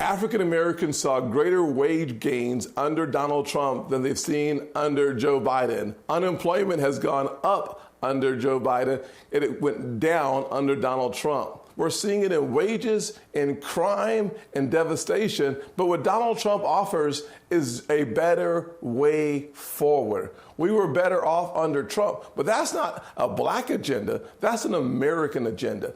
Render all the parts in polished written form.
African Americans saw greater wage gains under Donald Trump than they've seen under Joe Biden. Unemployment has gone up under Joe Biden, and it went down under Donald Trump. We're seeing it in wages, in crime, and devastation. But what Donald Trump offers is a better way forward. We were better off under Trump, but that's not a black agenda. That's an American agenda.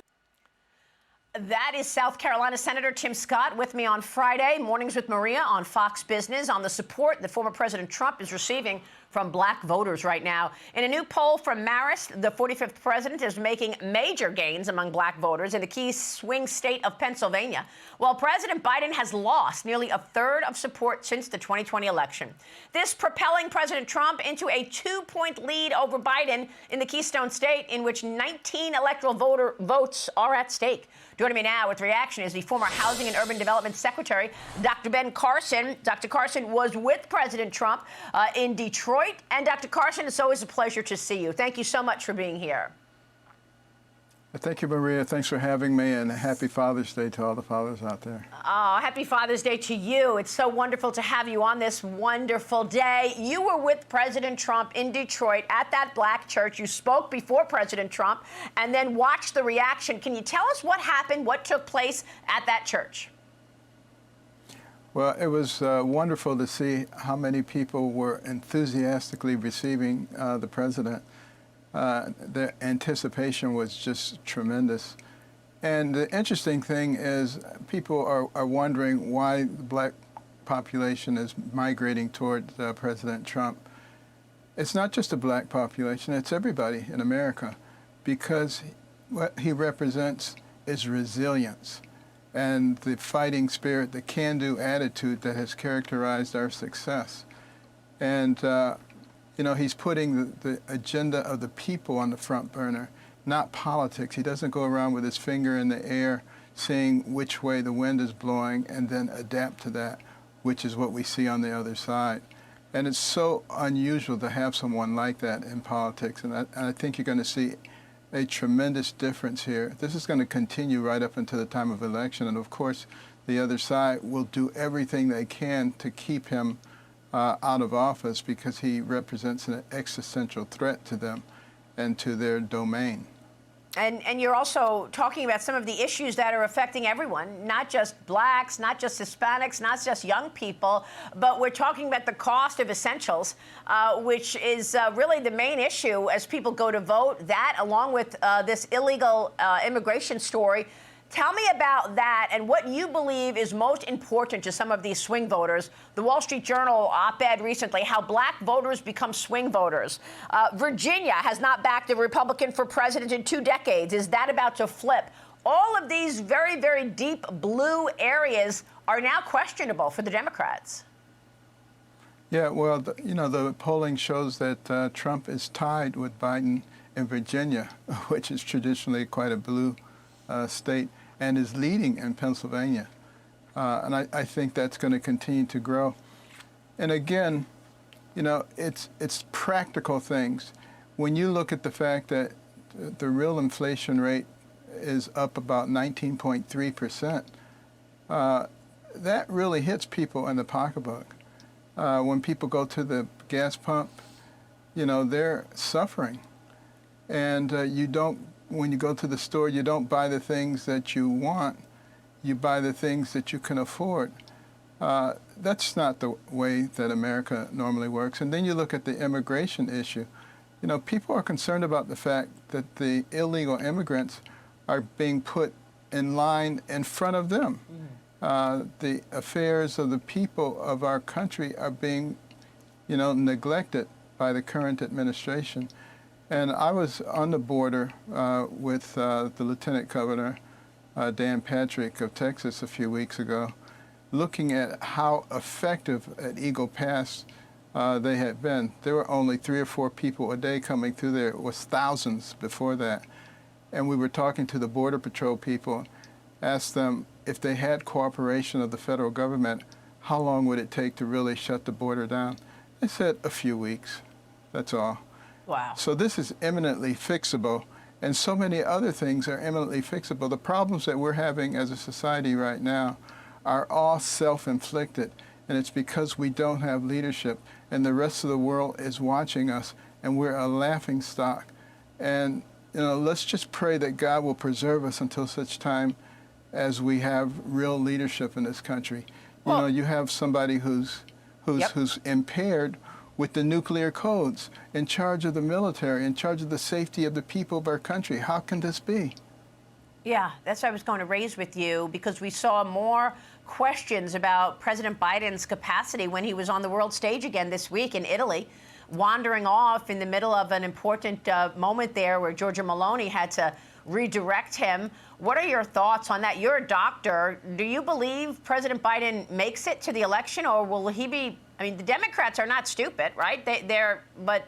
That is South Carolina Senator Tim Scott with me on Friday, Mornings with Maria on Fox Business, on the support that former President Trump is receiving from black voters right now. In a new poll from Marist, the 45th president is making major gains among black voters in the key swing state of Pennsylvania, while President Biden has lost nearly a third of support since the 2020 election. This propelling President Trump into a 2-point lead over Biden in the Keystone State, in which 19 electoral votes are at stake. Joining me now with reaction is the former Housing and Urban Development Secretary, Dr. Ben Carson. Dr. Carson was with President Trump in Detroit. And Dr. Carson, it's always a pleasure to see you. Thank you so much for being here. Thank you, Maria. Thanks for having me, and happy Father's Day to all the fathers out there. Oh, happy Father's Day to you. It's so wonderful to have you on this wonderful day. You were with President Trump in Detroit at that black church. You spoke before President Trump and then watched the reaction. Can you tell us what happened, what took place at that church? Well, it was wonderful to see how many people were enthusiastically receiving the president. The anticipation was just tremendous. And the interesting thing is people are wondering why the black population is migrating toward President Trump. It's not just a black population, it's everybody in America, because what he represents is resilience and the fighting spirit, the can-do attitude that has characterized our success. And you know, he's putting the agenda of the people on the front burner, not politics. He doesn't go around with his finger in the air seeing which way the wind is blowing and then adapt to that, which is what we see on the other side. And it's so unusual to have someone like that in politics, and I think you're going to see a tremendous difference here. This is going to continue right up until the time of election, and of course the other side will do everything they can to keep him out of office, because he represents an existential threat to them and to their domain. And you're also talking about some of the issues that are affecting everyone, not just blacks, not just Hispanics, not just young people, but we're talking about the cost of essentials, which is really the main issue as people go to vote. That, along with this illegal immigration story. Tell me about that and what you believe is most important to some of these swing voters. The Wall Street Journal op-ed recently, how black voters become swing voters. Virginia has not backed a Republican for president in 2 decades. Is that about to flip? All of these very, very deep blue areas are now questionable for the Democrats. Yeah, well, you know, the polling shows that Trump is tied with Biden in Virginia, which is traditionally quite a blue state, and is leading in Pennsylvania. And I think that's going to continue to grow. And again, you know, it's practical things. When you look at the fact that the real inflation rate is up about 19.3%, that really hits people in the pocketbook. When people go to the gas pump, you know, they're suffering. And when you go to the store, you don't buy the things that you want, you buy the things that you can afford. That's not the way that America normally works. And then you look at the immigration issue. You know, people are concerned about the fact that the illegal immigrants are being put in line in front of them. The affairs of the people of our country are being, you know, neglected by the current administration. And I was on the border with the Lieutenant Governor, Dan Patrick of Texas, a few weeks ago, looking at how effective at Eagle Pass they had been. There were only 3 or 4 people a day coming through there. It was thousands before that. And we were talking to the Border Patrol people, asked them if they had cooperation of the federal government, how long would it take to really shut the border down? They said a few weeks, that's all. Wow. So this is eminently fixable, and so many other things are eminently fixable. The problems that we're having as a society right now are all self-inflicted. And it's because we don't have leadership, and the rest of the world is watching us, and we're a laughing stock. And let's just pray that God will preserve us until such time as we have real leadership in this country. You have somebody who's impaired with the nuclear codes, in charge of the military, in charge of the safety of the people of our country. How can this be? Yeah, that's what I was going to raise with you, because we saw more questions about President Biden's capacity when he was on the world stage again this week in Italy, wandering off in the middle of an important moment there where Giorgia Meloni had to redirect him. What are your thoughts on that? You're a doctor. Do you believe President Biden makes it to the election, or will he be? I mean, the Democrats are not stupid, right? But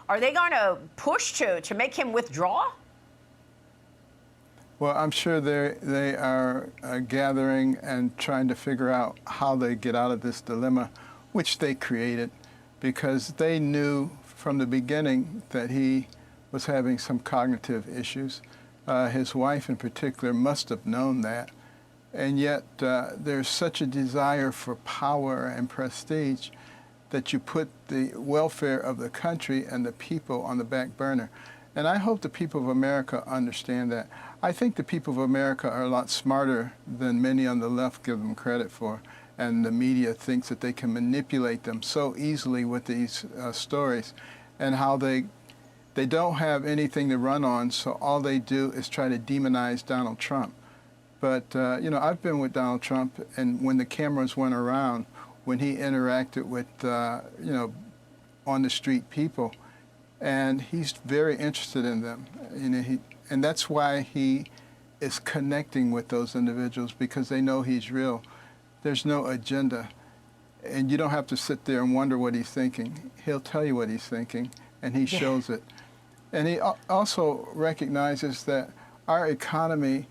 are they going to push to make him withdraw? Well, I'm sure they are gathering and trying to figure out how they get out of this dilemma, which they created, because they knew from the beginning that he was having some cognitive issues. His wife in particular must have known that. And yet there's such a desire for power and prestige that you put the welfare of the country and the people on the back burner. And I hope the people of America understand that. I think the people of America are a lot smarter than many on the left give them credit for. And the media thinks that they can manipulate them so easily with these stories, and how they don't have anything to run on, so all they do is try to demonize Donald Trump. But, I've been with Donald Trump, and when the cameras went around, when he interacted with, on the street people, and he's very interested in them. And that's why he is connecting with those individuals, because they know he's real. There's no agenda, and you don't have to sit there and wonder what he's thinking. He'll tell you what he's thinking, and he shows it. And he also recognizes that our economy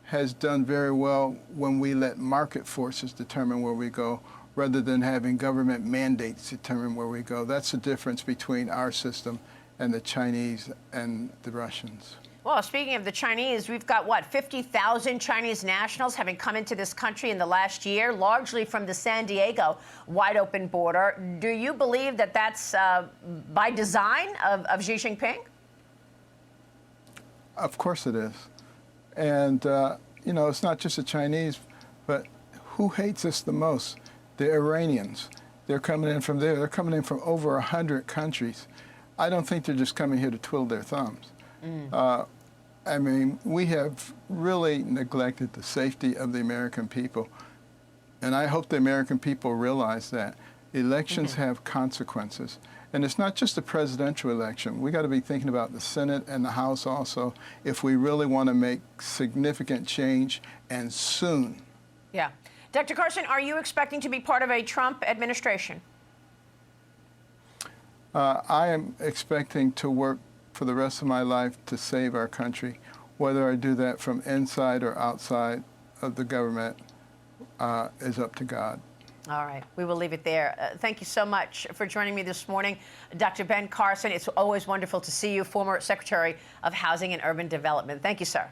has done very well when we let market forces determine where we go, rather than having government mandates determine where we go. That's the difference between our system and the Chinese and the Russians. Well, speaking of the Chinese, we've got, 50,000 Chinese nationals having come into this country in the last year, largely from the San Diego wide-open border. Do you believe that that's by design of Xi Jinping? Of course it is. And, it's not just the Chinese, but who hates us the most? The Iranians. They're coming in from there. They're coming in from over 100 countries. I don't think they're just coming here to twiddle their thumbs. We have really neglected the safety of the American people. And I hope the American people realize that. Elections have consequences. And it's not just a presidential election. We got to be thinking about the Senate and the House also, if we really want to make significant change, and soon. Yeah. Dr. Carson, are you expecting to be part of a Trump administration? I am expecting to work for the rest of my life to save our country. Whether I do that from inside or outside of the government is up to God. All right. We will leave it there. Thank you so much for joining me this morning. Dr. Ben Carson, it's always wonderful to see you, former Secretary of Housing and Urban Development. Thank you, sir.